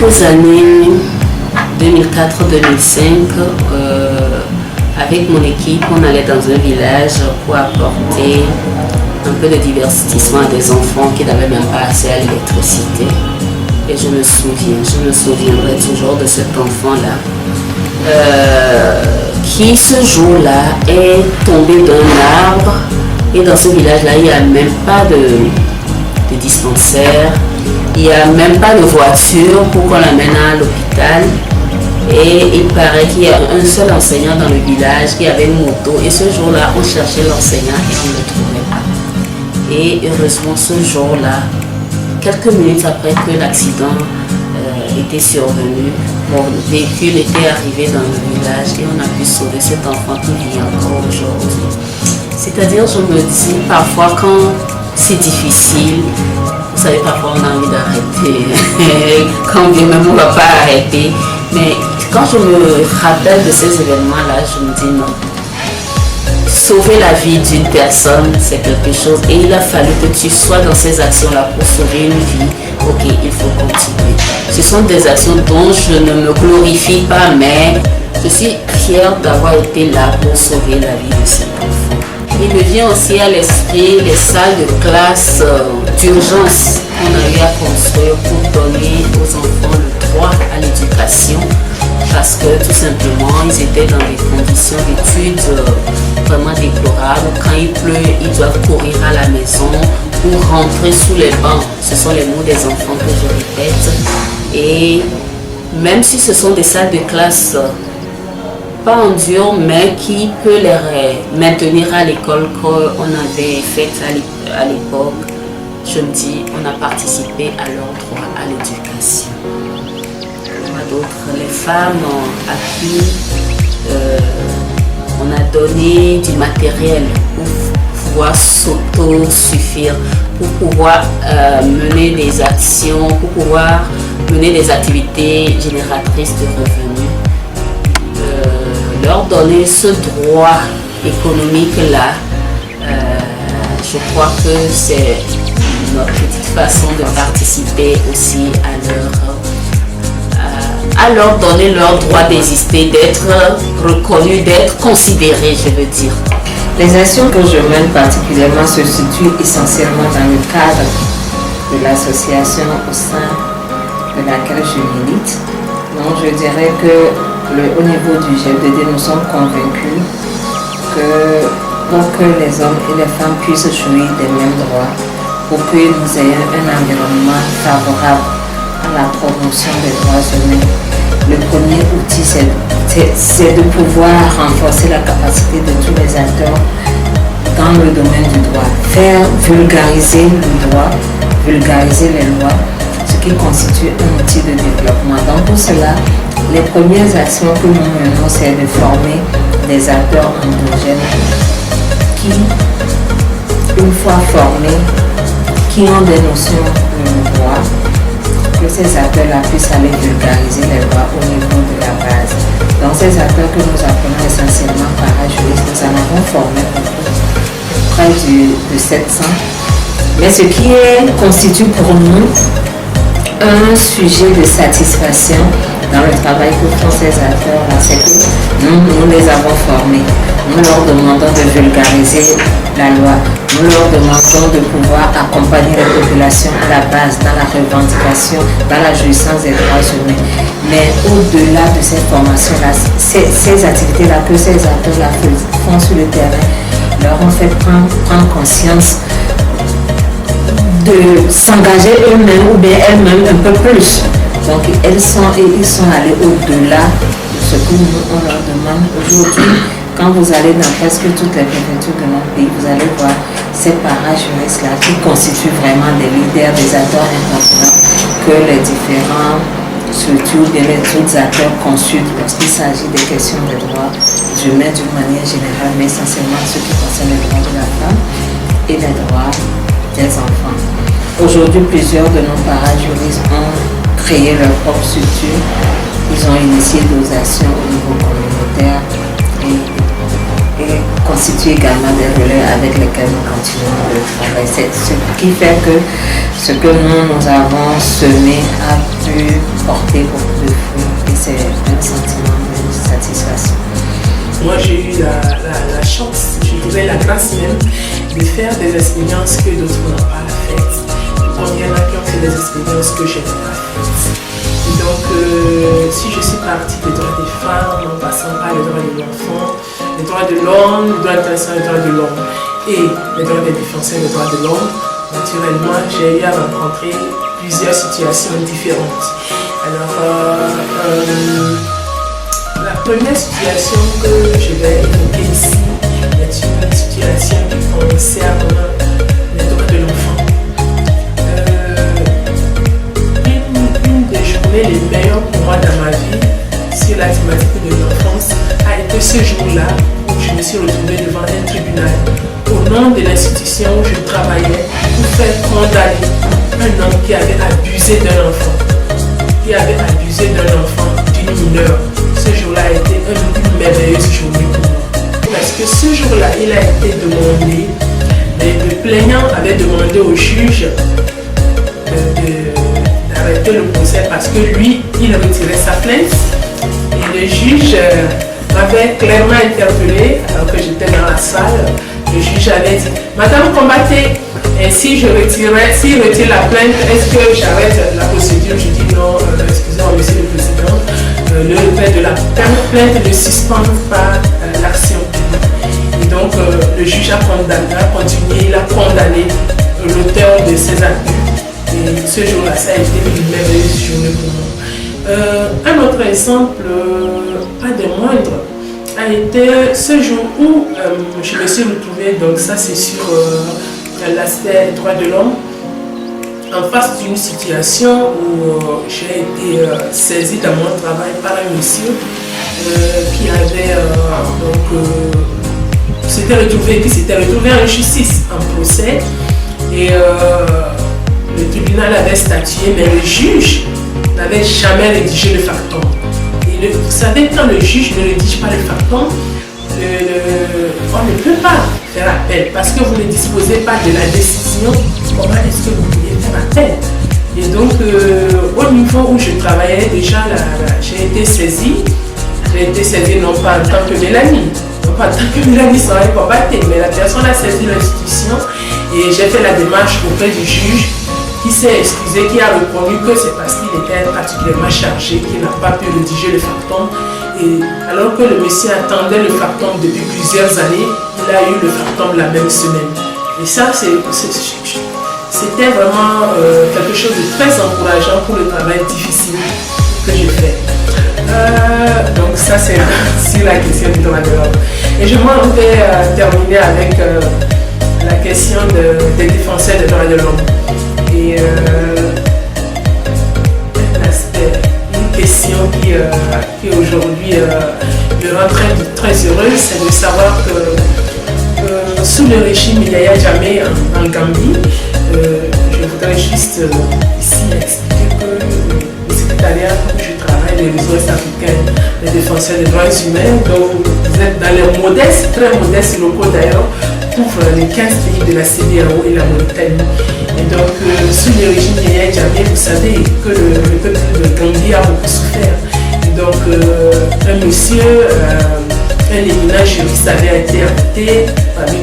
quelques années, 2004-2005, avec mon équipe, on allait dans un village pour apporter un peu de divertissement à des enfants qui n'avaient même pas accès à l'électricité. Et je me souviendrai toujours de cet enfant-là, qui ce jour-là est tombé d'un arbre. Et dans ce village-là, il n'y a même pas de dispensaire, il n'y a même pas de voiture pour qu'on l'amène à l'hôpital. Et il paraît qu'il y a un seul enseignant dans le village qui avait une moto. Et ce jour-là, on cherchait l'enseignant et on ne le trouvait pas. Et heureusement, ce jour-là, quelques minutes après que l'accident était survenu, mon véhicule était arrivé dans le village et on a pu sauver cet enfant qui vit encore aujourd'hui. C'est-à-dire, je me dis parfois quand c'est difficile, vous savez, parfois on a envie d'arrêter, quand bien même on ne va pas arrêter, mais quand je me rappelle de ces événements-là, je me dis non. Sauver la vie d'une personne, c'est quelque chose. Et il a fallu que tu sois dans ces actions-là pour sauver une vie. Ok, il faut continuer. Ce sont des actions dont je ne me glorifie pas, mais je suis fière d'avoir été là pour sauver la vie de cet enfant. Il me vient aussi à l'esprit les salles de classe d'urgence qu'on a eu à construire pour donner aux enfants le droit à l'éducation. Parce que tout simplement, ils étaient dans des conditions d'études vraiment déplorables. Quand il pleut, ils doivent courir à la maison ou rentrer sous les bancs. Ce sont les mots des enfants que je répète. Et même si ce sont des salles de classe pas en dur, mais qui peut les maintenir à l'école qu'on avait faite à l'époque, je me dis, on a participé à leur droit à l'éducation. D'autres, les femmes à qui on a donné du matériel pour pouvoir s'auto-suffire, pour pouvoir mener des actions, pour pouvoir mener des activités génératrices de revenus. Leur donner ce droit économique-là, je crois que c'est notre petite façon de participer aussi à leur donner leur droit d'exister, d'être reconnu, d'être considéré, je veux dire. Les actions que je mène particulièrement se situent essentiellement dans le cadre de l'association au sein de laquelle je milite. Donc je dirais que au niveau du GFDD, nous sommes convaincus que pour que les hommes et les femmes puissent jouir des mêmes droits, pour que nous ayons un environnement favorable à la promotion des droits humains, le premier outil, c'est de pouvoir renforcer la capacité de tous les acteurs dans le domaine du droit, faire vulgariser le droit, vulgariser les lois, ce qui constitue un outil de développement. Donc pour cela, les premières actions que nous menons, c'est de former des acteurs endogènes qui, une fois formés, qui ont des notions de droit, que ces acteurs-là puissent aller vulgariser les lois au niveau de la base. Donc ces acteurs que nous appelons essentiellement parajuristes, nous en avons formé près de 700. Mais ce qui constitue pour nous un sujet de satisfaction dans le travail que font ces acteurs-là, c'est que nous les avons formés. Nous leur demandons de vulgariser la loi. Nous leur demandons de pouvoir accompagner les populations à la base, dans la revendication, dans la jouissance des droits humains. Mais au-delà de cette formation-là, ces activités-là que ces acteurs-là font sur le terrain, leur ont fait prendre conscience de s'engager eux-mêmes ou bien elles-mêmes un peu plus. Donc ils sont allés au-delà de ce que nous on leur demande aujourd'hui. Quand vous allez dans presque toutes les préfectures de notre pays, vous allez voir ces parajuristes-là qui constituent vraiment des leaders, des acteurs importants que les différents, surtout bien les autres acteurs consultent lorsqu'il s'agit des questions des droits humains d'une manière générale, mais essentiellement ce qui concerne les droits de la femme et les droits des enfants. Aujourd'hui, plusieurs de nos parajuristes ont créé leur propre structure. Ils ont initié des actions au niveau communautaire et constituent également des relais avec lesquels nous continuons le travail. C'est ce qui fait que ce que nous avons semé a pu porter beaucoup de fruits et c'est un sentiment de satisfaction. Moi, j'ai eu la chance, je dirais la grâce même, de faire des expériences que d'autres n'ont pas faites. Il y en a qui ont fait des expériences que je n'ai pas faites. Et donc, si je suis partie des droits des femmes, en passant par les droits de l'enfant, les droits de l'homme, les droits intéressants, les droits de l'homme et les droits des défenseurs des droits de l'homme, naturellement, j'ai eu à rencontrer plusieurs situations différentes. Alors, la première situation que je vais évoquer ici est une situation qui concerne les droits de l'enfant. Une des journées les meilleures pour moi dans ma vie sur la thématique de l'enfance a été ce jour-là où je me suis retrouvée devant un tribunal au nom de l'institution où je travaillais pour faire condamner un homme qui avait abusé d'un enfant, d'une mineure. Ce jour-là a été une merveilleuse journée pour moi. Parce que ce jour-là, il a été demandé, le plaignant avait demandé au juge d'arrêter le procès parce que lui, il retirait sa plainte. Et le juge m'avait clairement interpellé alors que j'étais dans la salle. Le juge avait dit, Madame combattez, et s'il retire la plainte, est-ce que j'arrête la procédure? Je dis non, excusez-moi, monsieur le président. Le fait de la plainte ne suspend pas l'action publique. Et donc, le juge a continué, il a condamné l'auteur de ces abus. Et ce jour-là, ça a été une merveilleuse journée pour moi. Un autre exemple, pas des moindres, a été ce jour où je me suis retrouvée, donc ça c'est sur l'aspect droit de l'homme, en face d'une situation où j'ai été saisie dans mon travail par un monsieur qui avait qui s'était retrouvé en justice, en procès, et le tribunal avait statué, mais le juge n'avait jamais rédigé le factum. Et vous savez, quand le juge ne rédige pas le factum, on ne peut pas faire appel parce que vous ne disposez pas de la décision. Comment est-ce que vous pouvez faire appel? Et donc, au niveau où je travaillais déjà, j'ai été saisie. J'ai été saisie non pas en tant que Mélanie, serait combattée, mais la personne a saisi l'institution et j'ai fait la démarche auprès du juge qui s'est excusé, qui a reconnu que c'est parce qu'il était particulièrement chargé, qu'il n'a pas pu rédiger le factum. Et alors que le monsieur attendait le factum depuis plusieurs années, il a eu le factum la même semaine. Et ça, c'était vraiment quelque chose de très encourageant pour le travail difficile que j'ai fait. Donc ça, c'est sur la question du droit de l'homme. Et je m'en vais terminer avec la question des défenseurs des droits de l'homme. Et une question qui aujourd'hui me rend très heureuse, c'est de savoir que sous le régime Yahya Jammeh en Gambie, je voudrais juste ici expliquer que le secrétariat où je travaille, les réseaux africains, les défenseurs des droits humains, donc vous êtes dans les modestes, très modestes locaux d'ailleurs, couvre les 15 pays de la CEDEAO et la Mauritanie. Et donc, sous le régime Yahya Jammeh, vous savez que le peuple de Gambie a beaucoup souffert. Et donc, un monsieur, un éminent juriste avait été arrêté parmi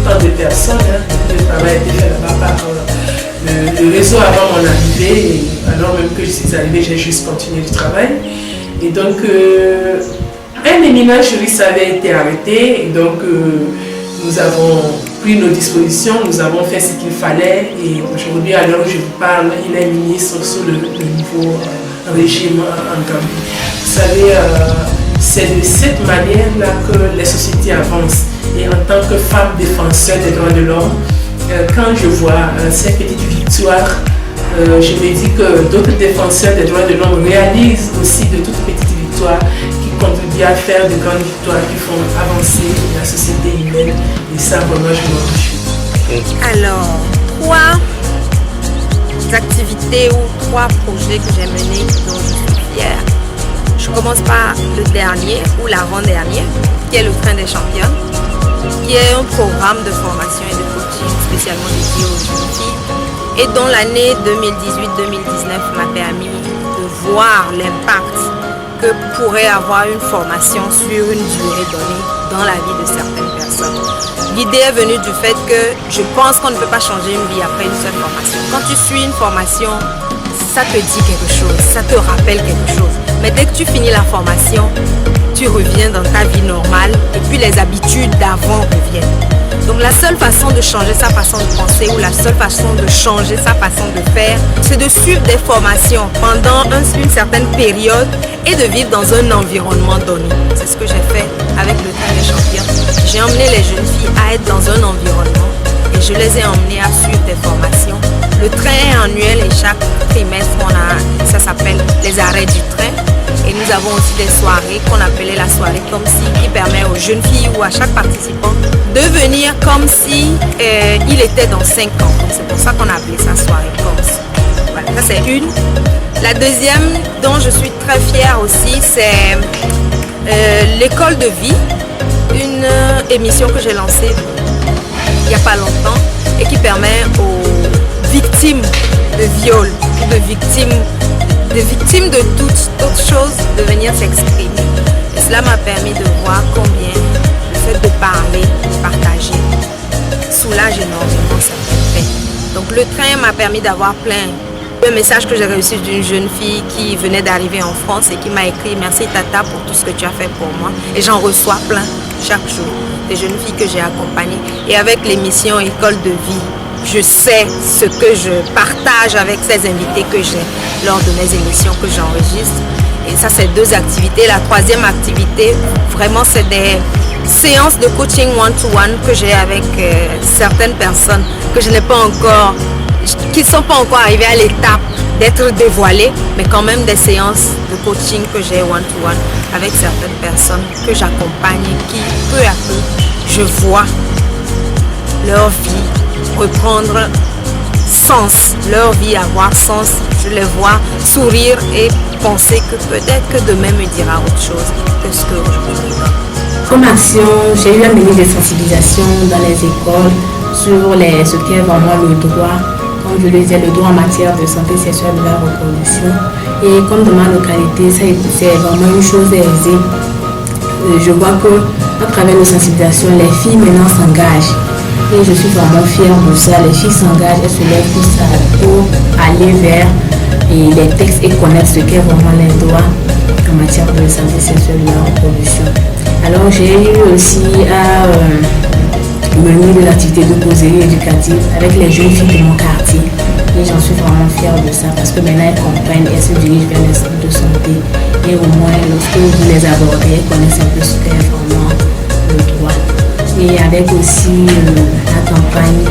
tant de personnes. Le travail a été fait là-bas par le réseau avant mon arrivée. Et alors même que je suis arrivée, j'ai juste continué le travail. Et donc, un éminent juriste avait été arrêté. Et donc, nous avons pris nos dispositions, nous avons fait ce qu'il fallait et aujourd'hui, à l'heure où je vous parle, il est ministre sur le nouveau régime en Gambie. Vous savez, c'est de cette manière-là que les sociétés avancent. Et en tant que femme défenseur des droits de l'homme, quand je vois ces petites victoires, je me dis que d'autres défenseurs des droits de l'homme réalisent aussi de toutes petites victoires qui contribuent à faire de grandes victoires qui font avancer la société humaine. Et ça, vraiment, je m'en réjouis. Alors, 3 activités ou 3 projets que j'ai menés dont je suis fière. Je je commence par le dernier ou l'avant-dernier, qui est le train des championnes, qui est un programme de formation et de coaching spécialement dédié aux jeunes filles et dont l'année 2018-2019 m'a permis de voir l'impact que pourrait avoir une formation sur une durée donnée dans la vie de certaines personnes. L'idée est venue du fait que je pense qu'on ne peut pas changer une vie après une seule formation. Quand tu suis une formation, ça te dit quelque chose, ça te rappelle quelque chose. Mais dès que tu finis la formation, tu reviens dans ta vie normale et puis les habitudes d'avant reviennent. Donc la seule façon de changer sa façon de penser ou la seule façon de changer sa façon de faire, c'est de suivre des formations pendant une certaine période et de vivre dans un environnement donné. C'est ce que j'ai fait avec le train des champions. J'ai emmené les jeunes filles à être dans un environnement et je les ai emmenées à suivre des formations. Le train est annuel et chaque trimestre, ça s'appelle les arrêts du train. Et nous avons aussi des soirées qu'on appelait la soirée comme si, qui permet aux jeunes filles ou à chaque participant de venir comme si il était dans 5 ans. Donc c'est pour ça qu'on a appelé ça soirée comme si. Voilà, ça c'est une. La deuxième dont je suis très fière aussi, c'est l'école de vie, une émission que j'ai lancée il n'y a pas longtemps et qui permet aux victimes de viol, de victimes de toutes choses de venir s'exprimer. Et cela m'a permis de voir combien le fait de parler, de partager, soulage énormément certaines peines. Donc le train m'a permis d'avoir plein de messages que j'ai reçus d'une jeune fille qui venait d'arriver en France et qui m'a écrit « Merci Tata pour tout ce que tu as fait pour moi ». Et j'en reçois plein chaque jour, des jeunes filles que j'ai accompagnées. Et avec l'émission École de vie, je sais ce que je partage avec ces invités que j'ai lors de mes émissions que j'enregistre. Et ça, c'est 2 activités. La troisième activité, vraiment, c'est des séances de coaching one-to-one que j'ai avec certaines personnes que je n'ai pas encore, qui ne sont pas encore arrivées à l'étape d'être dévoilées, mais quand même des séances de coaching que j'ai one-to-one avec certaines personnes que j'accompagne et qui, peu à peu, je vois leur vie reprendre sens, leur vie avoir sens. Je les vois sourire et penser que peut-être que demain me dira autre chose que ce qu'aujourd'hui. Comme action, j'ai eu à mener des sensibilisations dans les écoles sur ce qu'est vraiment le droit, comme je le disais, le droit en matière de santé sexuelle et de la reproduction. Et comme dans ma localité, c'est vraiment une chose aisée. Je vois que à travers nos sensibilisations, les filles maintenant s'engagent. Et je suis vraiment fière de ça. Les filles s'engagent, elles se lèvent tout ça pour aller vers les textes et connaître ce qu'est vraiment les droits en matière de santé sexuelle et de la reproduction. Alors j'ai eu aussi à mener des activités de causerie éducative avec les jeunes filles de mon quartier. Et j'en suis vraiment fière de ça parce que maintenant elles comprennent, elles se dirigent vers les centres de santé. Et au moins, lorsque vous les abordez, elles connaissent un peu ce qu'est vraiment le droit. Et avec aussi la campagne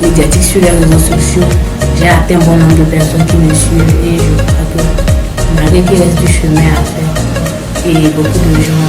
médiatique sur les réseaux sociaux, j'ai atteint un bon nombre de personnes qui me suivent et je crois que malgré qu'il reste du chemin à faire et beaucoup de gens